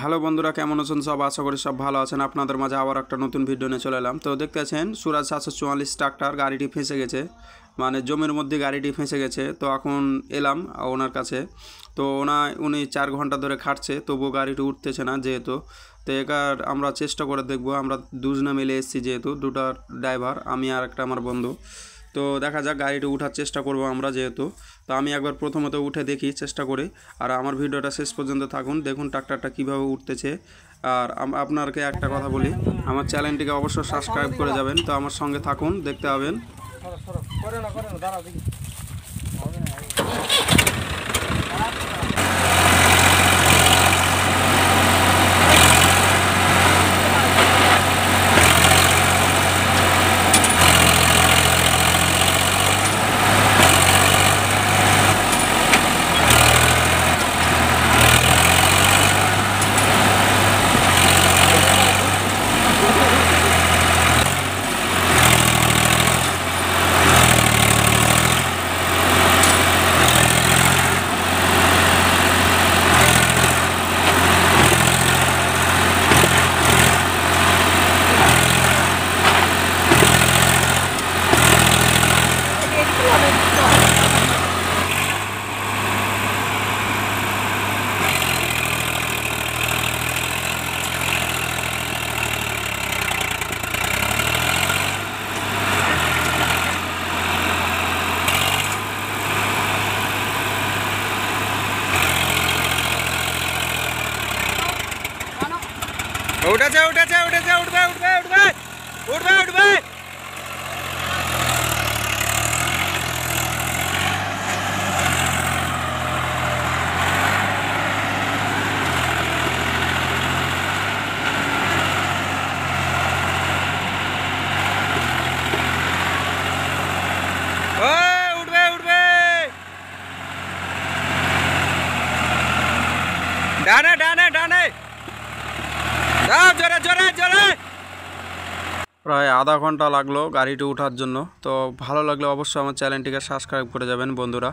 Hello বন্ধুরা, কেমন আছেন সব? আশা করি সব ভালো আছেন। আপনাদের মাঝে আবার একটা নতুন ভিডিও নিয়ে চলে এলাম। তো দেখতে পাচ্ছেন সুরাজ 744 ট্রাক্টর গাড়িটি ফেঁসে গেছে, মানে জমির মধ্যে গাড়িটি ফেঁসে গেছে। তো এখন এলাম ওনার কাছে। তো উনি 4 ঘন্টা ধরে খাটছে, তবুও গাড়িটি উঠতেছে না যেহেতু। তো এবার আমরা চেষ্টা করে দেখব। আমরা দুজনে মিলে এসেছি যেহেতু, দুটা ড্রাইভার, আমি আর একটা আমার বন্ধু। তো দেখা যাক, গাড়িটি উঠার চেষ্টা করব আমরা যেহেতু। তো আমি একবার প্রথমত উঠে দেখি, চেষ্টা করি। আর আমার ভিডিওটা শেষ পর্যন্ত থাকুন, দেখুন ট্রাক্টরটা কীভাবে উঠতেছে। আর আপনাকে একটা কথা বলি, আমার চ্যানেলটিকে অবশ্যই সাবস্ক্রাইব করে যাবেন। তো আমার সঙ্গে থাকুন, দেখতে পাবেন। উঠেছে উঠেছে উঠেছে, উঠবে উঠবে উঠবে উঠবে উঠবে। উঠবে উঠবে, ডানে ডানে ডানে, জোরে জোরে জোরে। প্রায় আধা ঘন্টা লাগলো গাড়িটি ওঠার জন্য। তো ভালো লাগলে অবশ্যই আমার চ্যানেলটিকে সাবস্ক্রাইব করে যাবেন বন্ধুরা।